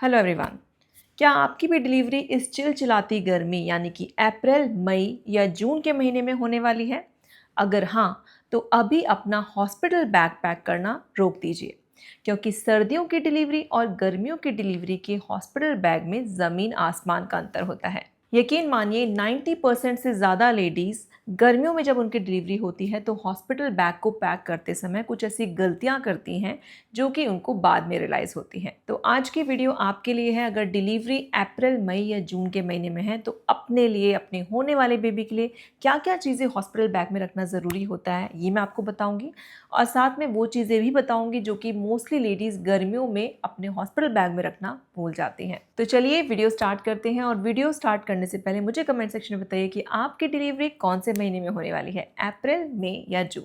Hello everyone. क्या आपकी भी डिलीवरी इस चिलचिलाती गर्मी यानी कि अप्रैल, मई या जून के महीने में होने वाली है? अगर हाँ, तो अभी अपना हॉस्पिटल बैग पैक करना रोक दीजिए, क्योंकि सर्दियों की डिलीवरी और गर्मियों की डिलीवरी के हॉस्पिटल बैग में ज़मीन आसमान का अंतर होता है। यकीन मानिए 90% से ज़्यादा लेडीज़ गर्मियों में जब उनकी डिलीवरी होती है तो हॉस्पिटल बैग को पैक करते समय कुछ ऐसी गलतियां करती हैं जो कि उनको बाद में रियलाइज़ होती हैं। तो आज की वीडियो आपके लिए है। अगर डिलीवरी अप्रैल, मई या जून के महीने में है तो अपने लिए, अपने होने वाले बेबी के लिए क्या क्या चीज़ें हॉस्पिटल बैग में रखना ज़रूरी होता है, ये मैं आपको बताऊंगी। और साथ में वो चीज़ें भी बताऊंगी जो कि मोस्टली लेडीज़ गर्मियों में अपने हॉस्पिटल बैग में रखना भूल जाती हैं। तो चलिए वीडियो स्टार्ट करते हैं। और वीडियो स्टार्ट करने से पहले मुझे कमेंट सेक्शन में बताइए कि आपकी डिलीवरी कौन से महीने में होने वाली है, अप्रैल, मई या जून।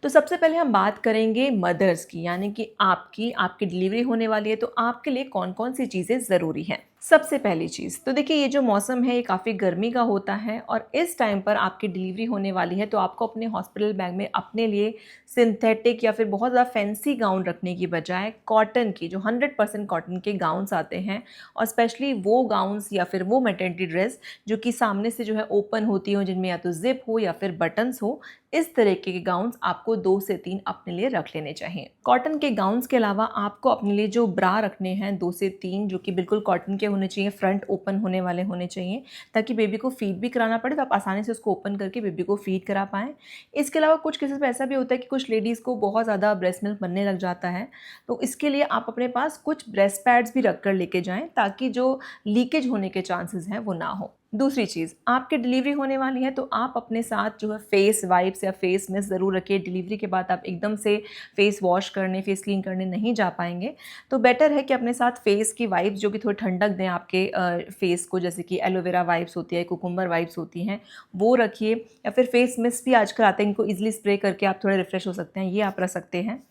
तो सबसे पहले हम बात करेंगे मदर्स की, यानी कि आपकी डिलीवरी होने वाली है तो आपके लिए कौन कौन सी चीज़ें ज़रूरी हैं। सबसे पहली चीज़ तो देखिए, ये जो मौसम है ये काफ़ी गर्मी का होता है और इस टाइम पर आपकी डिलीवरी होने वाली है तो आपको अपने हॉस्पिटल बैग में अपने लिए सिंथेटिक या फिर बहुत ज़्यादा फैंसी गाउन रखने की बजाय कॉटन की, जो 100% कॉटन के गाउन्स आते हैं, और स्पेशली वो गाउन्स या फिर वो मैटरनिटी ड्रेस जो कि सामने से जो है ओपन होती हो, जिनमें या तो जिप हो या फिर बटन्स हो, इस तरीके के गाउन्स आपको 2 से 3 अपने लिए रख लेने चाहिए। कॉटन के गाउन्स के अलावा आपको अपने लिए जो ब्रा रखने हैं 2 से 3, जो कि बिल्कुल कॉटन के होने चाहिए, फ्रंट ओपन होने वाले होने चाहिए, ताकि बेबी को फीड भी कराना पड़े तो आप आसानी से उसको ओपन करके बेबी को फीड करा पाएँ। इसके अलावा कुछ केसेस में ऐसा भी होता है कि कुछ लेडीज़ को बहुत ज़्यादा ब्रेस्ट मिल्क बनने लग जाता है, तो इसके लिए आप अपने पास कुछ ब्रेस्ट पैड्स भी रख कर लेके जाएँ, ताकि जो लीकेज होने के चांसेस हैं वो ना हो। दूसरी चीज़, आपकी डिलीवरी होने वाली है तो आप अपने साथ जो है फेस वाइप्स या फेस मिस्ट ज़रूर रखिए। डिलीवरी के बाद आप एकदम से फेस वॉश करने, फेस क्लीन करने नहीं जा पाएंगे, तो बेटर है कि अपने साथ फेस की वाइप्स जो कि थोड़ी ठंडक दें आपके फेस को, जैसे कि एलोवेरा वाइप्स होती है, कुकुम्बर वाइप्स होती हैं, वो रखिए। या फिर फेस मिस्ट भी आजकल आते हैं, इनको ईजिली स्प्रे करके आप थोड़े रिफ्रेश हो सकते हैं, ये आप रख सकते हैं।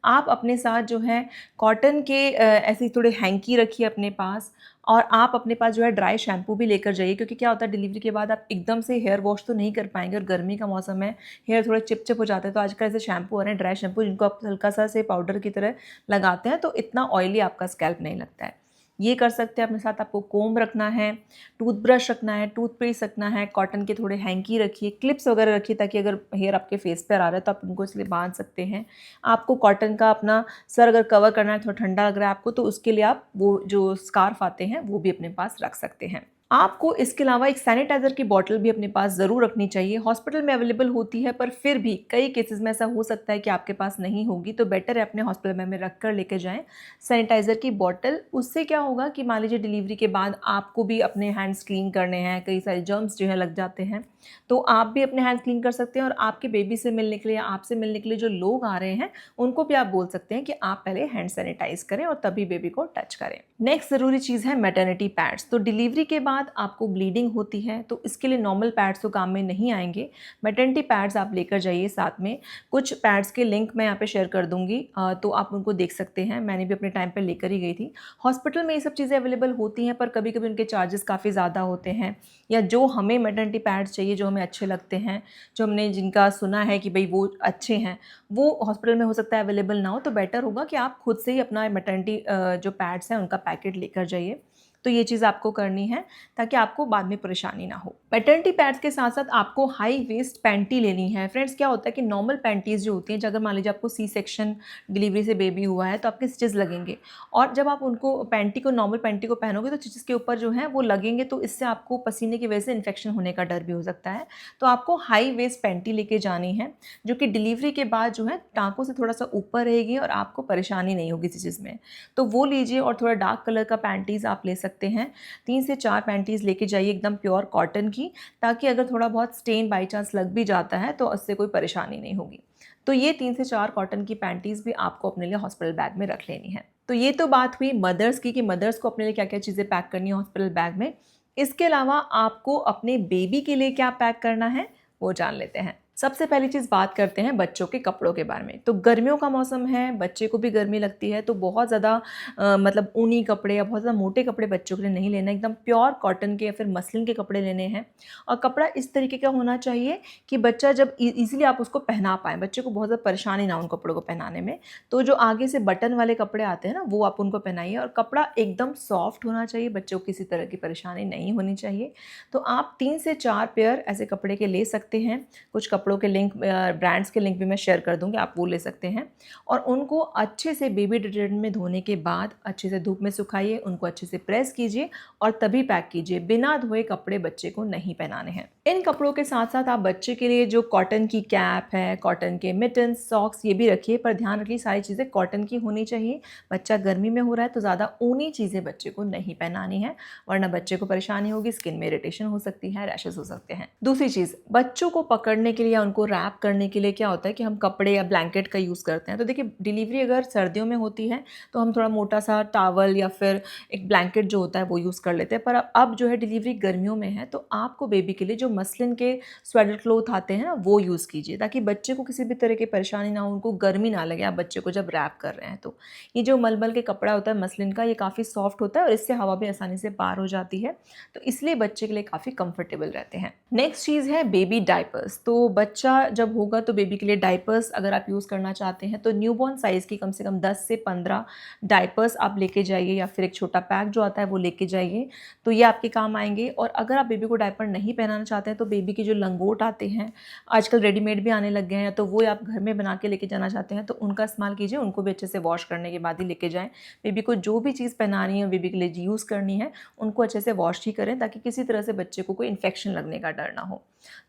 आप अपने साथ जो है कॉटन के ऐसे थोड़े हैंकी रखिए अपने पास, और आप अपने पास जो है ड्राई शैम्पू भी लेकर जाइए, क्योंकि क्या होता है डिलीवरी के बाद आप एकदम से हेयर वॉश तो नहीं कर पाएंगे और गर्मी का मौसम है, हेयर थोड़े चिपचिप हो जाते हैं। तो आजकल ऐसे शैम्पू आ रहे हैं, ड्राई शैम्पू, जिनको आप हल्का सा से पाउडर की तरह लगाते हैं तो इतना ऑयली आपका स्कैल्प नहीं लगता है। ये कर सकते हैं। अपने साथ आपको कोम्ब रखना है, टूथब्रश रखना है, टूथपेस्ट रखना है, कॉटन के थोड़े हैंकी रखिए, क्लिप्स वगैरह रखिए, ताकि अगर हेयर आपके फेस पर आ रहा है तो आप उनको इसलिए बांध सकते हैं। आपको कॉटन का अपना सर अगर कवर करना है, थोड़ा ठंडा लग रहा है आपको, तो उसके लिए आप वो जो स्कार्फ आते हैं वो भी अपने पास रख सकते हैं। आपको इसके अलावा एक सैनिटाइज़र की बॉटल भी अपने पास ज़रूर रखनी चाहिए। हॉस्पिटल में अवेलेबल होती है, पर फिर भी कई केसेस में ऐसा हो सकता है कि आपके पास नहीं होगी, तो बेटर है अपने हॉस्पिटल बैग में रख कर लेकर जाएं सैनिटाइज़र की बॉटल। उससे क्या होगा कि मान लीजिए डिलीवरी के बाद आपको भी अपने हैंड्स क्लीन करने हैं, कई सारे जर्म्स जो है लग जाते हैं, तो आप भी अपने हैंड्स क्लीन कर सकते हैं। और आपके बेबी से मिलने के लिए, आपसे मिलने के लिए जो लोग आ रहे हैं, उनको भी आप बोल सकते हैं कि आप पहले हैंड सैनिटाइज करें और तभी बेबी को टच करें। नेक्स्ट ज़रूरी चीज़ है मैटरनिटी पैड्स। तो डिलीवरी के बाद आपको ब्लीडिंग होती है तो इसके लिए नॉर्मल पैड्स तो काम में नहीं आएंगे, मैटरनिटी पैड्स आप लेकर जाइए साथ में। कुछ पैड्स के लिंक मैं यहाँ पे शेयर कर दूंगी, तो आप उनको देख सकते हैं। मैंने भी अपने टाइम पर लेकर ही गई थी। हॉस्पिटल में ये सब चीज़ें अवेलेबल होती हैं, पर कभी कभी उनके चार्जेस काफ़ी ज़्यादा होते हैं, या जो हमें मैटरनिटी पैड्स चाहिए, जो हमें अच्छे लगते हैं, जो हमने जिनका सुना है कि भाई वो अच्छे हैं, वो हॉस्पिटल में हो सकता है अवेलेबल ना हो, तो बेटर होगा कि आप खुद से ही अपना मैटरनिटी जो पैड्स हैं उनका पैकेट लेकर जाइए। तो ये चीज़ आपको करनी है ताकि आपको बाद में परेशानी ना हो। मैटरनिटी पैड्स के साथ साथ आपको हाई वेस्ट पैंटी लेनी है। फ्रेंड्स, क्या होता है कि नॉर्मल पैंटीज़ जो होती हैं, अगर मान लीजिए आपको सी सेक्शन डिलीवरी से बेबी हुआ है तो आपके स्टिच लगेंगे, और जब आप उनको पैंटी को, नॉर्मल पैंटी को पहनोगे तो स्टिचेस के ऊपर जो है वो लगेंगे, तो इससे आपको पसीने की वजह से इन्फेक्शन होने का डर भी हो सकता है। तो आपको हाई वेस्ट पैंटी लेके जानी है, जो कि डिलीवरी के बाद जो है टाँकों से थोड़ा सा ऊपर रहेगी और आपको परेशानी नहीं होगी इस चीज़ में, तो वो लीजिए। और थोड़ा डार्क कलर का पैंटीज़ आप ले सकते हैं। 3 से 4 पैंटीज़ लेके जाइए एकदम प्योर कॉटन की, ताकि अगर थोड़ा बहुत स्टेन बाई चांस लग भी जाता है तो उससे कोई परेशानी नहीं होगी। तो ये 3 से 4 कॉटन की पैंटीज़ भी आपको अपने लिए हॉस्पिटल बैग में रख लेनी है। तो ये तो बात हुई मदर्स की कि मदर्स को अपने लिए क्या क्या चीज़ें पैक करनी है हॉस्पिटल बैग में। इसके अलावा आपको अपने बेबी के लिए क्या पैक करना है वो जान लेते हैं। सबसे पहली चीज़ बात करते हैं बच्चों के कपड़ों के बारे में। तो गर्मियों का मौसम है, बच्चे को भी गर्मी लगती है, तो बहुत ज़्यादा मतलब ऊनी कपड़े या बहुत ज़्यादा मोटे कपड़े बच्चों के लिए नहीं लेना, एकदम प्योर कॉटन के या फिर मसलिन के कपड़े लेने हैं। और कपड़ा इस तरीके का होना चाहिए कि बच्चा जब ईज़िली आप उसको पहना पाएँ, बच्चे को बहुत ज़्यादा परेशानी ना हो उन कपड़ों को पहनाने में। तो जो आगे से बटन वाले कपड़े आते हैं ना, वो आप उनको पहनाइए और कपड़ा एकदम सॉफ्ट होना चाहिए, बच्चों को किसी तरह की परेशानी नहीं होनी चाहिए। तो आप 3 से 4 पेयर ऐसे कपड़े के ले सकते हैं। कुछ कपड़ों के लिंक ब्रांड्स के लिंक भी मैं शेयर कर दूँगी, आप वो ले सकते हैं। और उनको अच्छे से बेबी डिटर्जेंट में धोने के बाद अच्छे से धूप में सुखाइए, उनको अच्छे से प्रेस कीजिए और तभी पैक कीजिए। बिना धोए कपड़े बच्चे को नहीं पहनाने हैं। इन कपड़ों के साथ-साथ आप बच्चे के लिए जो कॉटन की कैप है, कॉटन के मिटन्स, सॉक्स ये भी रखिए, पर ध्यान रखिए सारी चीज़ें कॉटन की होनी चाहिए। बच्चा गर्मी में हो रहा है तो ज़्यादा ऊनी चीज़ें बच्चे को नहीं पहनानी है, वरना बच्चे को परेशानी होगी, स्किन में इरिटेशन हो सकती है, रैशेज़ हो सकते हैं। दूसरी चीज़, बच्चों को पकड़ने के लिए या उनको रैप करने के लिए क्या होता है कि हम कपड़े या ब्लैंकेट का यूज़ करते हैं। तो देखिए, डिलीवरी अगर सर्दियों में होती है तो हम थोड़ा मोटा-सा टॉवल या फिर एक ब्लैंकेट जो होता है वो यूज़ कर लेते हैं। पर अब जो है डिलीवरी गर्मियों में है, तो आपको बेबी के लिए जो मसलिन के स्वेटर क्लॉथ आते हैं ना, वो यूज़ कीजिए ताकि बच्चे को किसी भी तरह की परेशानी ना हो, उनको गर्मी ना लगे आप बच्चे को जब रैप कर रहे हैं तो। ये जो मलमल के कपड़ा होता है मसलिन का, ये काफ़ी सॉफ्ट होता है और इससे हवा भी आसानी से पार हो जाती है, तो इसलिए बच्चे के लिए काफ़ी कंफर्टेबल रहते हैं। नेक्स्ट चीज़ है बेबी डायपर्स। तो बच्चा जब होगा तो बेबी के लिए डायपर्स अगर आप यूज़ करना चाहते हैं तो न्यूबॉर्न साइज़ की कम से कम 10 से 15 डायपर्स आप लेके जाइए या फिर एक छोटा पैक जो आता है वो लेके जाइए, तो ये आपके काम आएँगे। और अगर आप बेबी को डायपर नहीं पहनाना चाहते हैं तो बेबी के जो लंगोट आते हैं, आजकल रेडीमेड भी आने लग गए हैं, तो वो आप घर में बना के लेके जाना चाहते हैं तो उनका इस्तेमाल कीजिए, उनको भी अच्छे से वॉश करने के बाद ही लेके जाएँ। बेबी को जो भी चीज़ पहनानी है, बेबी के लिए यूज़ करनी है, उनको अच्छे से वॉश ही करें ताकि किसी तरह से बच्चे को कोई इन्फेक्शन लगने का डर ना हो।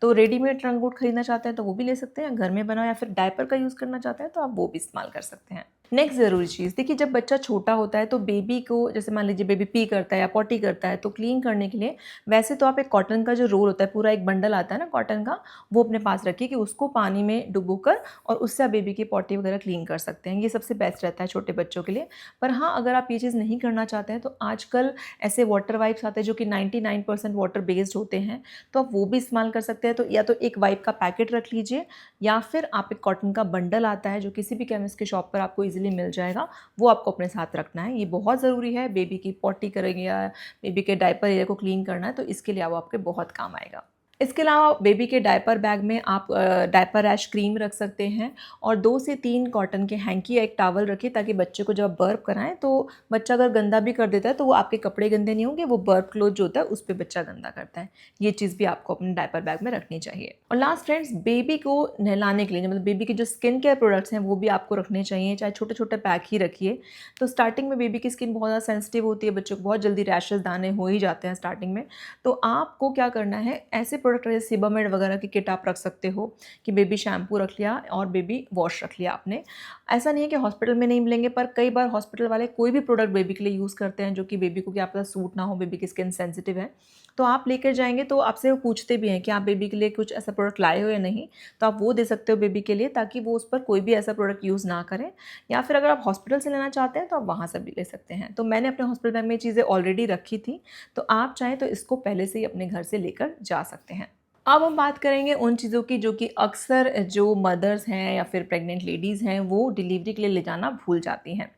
तो रेडीमेड लंगोट खरीदना चाहते हैं तो वो भी ले सकते हैं, घर में बना या फिर डायपर का यूज़ करना चाहते हैं तो आप वो भी इस्तेमाल कर सकते हैं। नेक्स्ट ज़रूरी चीज़, देखिए जब बच्चा छोटा होता है तो बेबी को, जैसे मान लीजिए बेबी पी करता है या पॉटी करता है, तो क्लीन करने के लिए वैसे तो आप एक कॉटन का जो रोल होता है, पूरा एक बंडल आता है ना कॉटन का, वो अपने पास रखिए कि उसको पानी में डुबोकर और उससे आप बेबी की पॉटी वगैरह क्लीन कर सकते हैं। ये सबसे बेस्ट रहता है छोटे बच्चों के लिए। पर हाँ, अगर आप ये चीज़ नहीं करना चाहते हैं तो आजकल ऐसे वाटर वाइप्स आते हैं जो कि 99% वाटर बेस्ड होते हैं, तो आप वो भी इस्तेमाल कर सकते हैं। तो या तो एक वाइप का पैकेट रख लीजिए या फिर आप एक कॉटन का बंडल आता है जो किसी भी केमिस्ट के शॉप पर आपको ईज़िली मिल जाएगा, वो आपको अपने साथ रखना है। ये बहुत ज़रूरी है, बेबी की पॉटी करेंगे या बेबी के डायपर एरिया को क्लीन करना है तो इसके लिए वो आपके बहुत काम आएगा। इसके अलावा बेबी के डायपर बैग में आप डायपर रैश क्रीम रख सकते हैं और 2 से 3 कॉटन के हैंकी या एक टॉवल रखिए ताकि बच्चे को जब बर्प कराएँ तो बच्चा अगर गंदा भी कर देता है तो वो आपके कपड़े गंदे नहीं होंगे, वो बर्प क्लॉथ जो होता है उस पे बच्चा गंदा करता है। ये चीज़ भी आपको अपने डायपर बैग में रखनी चाहिए। और लास्ट फ्रेंड्स, बेबी को नहलाने के लिए मतलब बेबी के जो स्किन केयर प्रोडक्ट्स हैं वो भी आपको रखने चाहिए, चाहे छोटे-छोटे पैक ही रखिए। तो स्टार्टिंग में बेबी की स्किन बहुत ज़्यादा सेंसिटिव होती है, बच्चों को बहुत जल्दी रैशेज़, दाने हो ही जाते हैं स्टार्टिंग में। तो आपको क्या करना है, ऐसे प्रोडक्ट जैसे सीबामेड वगैरह की किट आप रख सकते हो कि बेबी शैम्पू रख लिया और बेबी वॉश रख लिया आपने। ऐसा नहीं है कि हॉस्पिटल में नहीं मिलेंगे, पर कई बार हॉस्पिटल वाले कोई भी प्रोडक्ट बेबी के लिए यूज़ करते हैं जो कि बेबी को क्या पता सूट ना हो, बेबी की स्किन सेंसिटिव है। तो आप लेकर जाएँगे तो आपसे वो पूछते भी हैं कि आप बेबी के लिए कुछ ऐसा प्रोडक्ट लाए हो या नहीं? तो आप वो दे सकते हो बेबी के लिए ताकि वो उस पर कोई भी ऐसा प्रोडक्ट यूज़ ना करें। या फिर अगर आप हॉस्पिटल से लेना चाहते हैं तो आप वहाँ से भी ले सकते हैं। तो मैंने अपने हॉस्पिटल बैग में ये चीज़ें ऑलरेडी रखी थी, तो आप चाहें तो इसको पहले से ही अपने घर से लेकर जा सकते हैं। अब हम बात करेंगे उन चीज़ों की जो कि अक्सर जो मदर्स हैं या फिर प्रेग्नेंट लेडीज़ हैं वो डिलीवरी के लिए ले जाना भूल जाती हैं।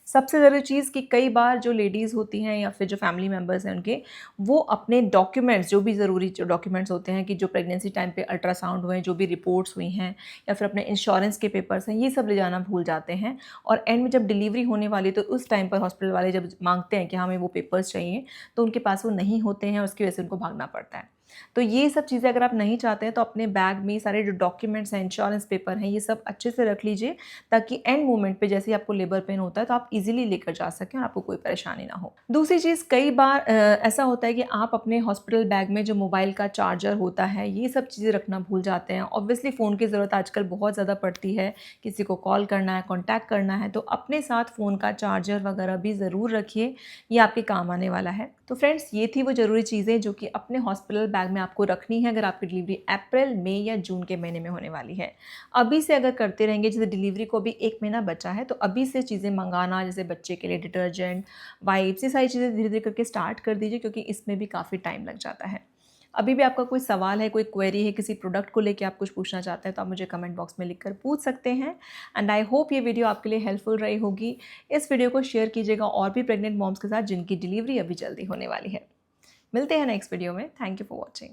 सबसे ज़रूरी चीज़ कि कई बार जो लेडीज़ होती हैं या फिर जो फैमिली मेंबर्स हैं उनके, वो अपने डॉक्यूमेंट्स, जो भी ज़रूरी जो डॉक्यूमेंट्स होते हैं कि जो प्रेगनेंसी टाइम पे अल्ट्रासाउंड हुए, जो भी रिपोर्ट्स हुई हैं या फिर अपने इंश्योरेंस के पेपर्स हैं, ये सब ले जाना भूल जाते हैं। और एंड में जब डिलीवरी होने वाली तो उस टाइम पर हॉस्पिटल वाले जब मांगते हैं कि हमें वो पेपर्स चाहिए, तो उनके पास वो नहीं होते हैं, उसकी वजह से उनको भागना पड़ता है। तो ये सब चीज़ें अगर आप नहीं चाहते हैं तो अपने बैग में सारे जो डॉक्यूमेंट्स हैं, इंश्योरेंस पेपर हैं, ये सब अच्छे से रख लीजिए ताकि एंड मोमेंट पे जैसे ही आपको लेबर पेन होता है तो आप इजीली लेकर जा सकें और आपको कोई परेशानी ना हो। दूसरी चीज़, कई बार ऐसा होता है कि आप अपने हॉस्पिटल बैग में जो मोबाइल का चार्जर होता है, ये सब चीज़ें रखना भूल जाते हैं। ऑब्वियसली फ़ोन की ज़रूरत आजकल बहुत ज़्यादा पड़ती है, किसी को कॉल करना है, कॉन्टैक्ट करना है, तो अपने साथ फ़ोन का चार्जर वगैरह भी ज़रूर रखिए, ये आपके काम आने वाला है। तो फ्रेंड्स, ये थी वो ज़रूरी चीज़ें जो कि अपने हॉस्पिटल बैग में आपको रखनी है अगर आपकी डिलीवरी अप्रैल, मई या जून के महीने में होने वाली है। अभी से अगर करते रहेंगे, जैसे डिलीवरी को अभी 1 महीना बचा है, तो अभी से चीज़ें मंगाना, जैसे बच्चे के लिए डिटर्जेंट, वाइप्स, ये सारी चीज़ें धीरे-धीरे करके स्टार्ट कर दीजिए क्योंकि इसमें भी काफ़ी टाइम लग जाता है। अभी भी आपका कोई सवाल है, कोई क्वेरी है, किसी प्रोडक्ट को लेके आप कुछ पूछना चाहते हैं तो आप मुझे कमेंट बॉक्स में लिखकर पूछ सकते हैं। एंड आई होप ये वीडियो आपके लिए हेल्पफुल रही होगी। इस वीडियो को शेयर कीजिएगा और भी प्रेग्नेंट मॉम्स के साथ जिनकी डिलीवरी अभी जल्दी होने वाली है। मिलते हैं नेक्स्ट वीडियो में। Thank you for watching.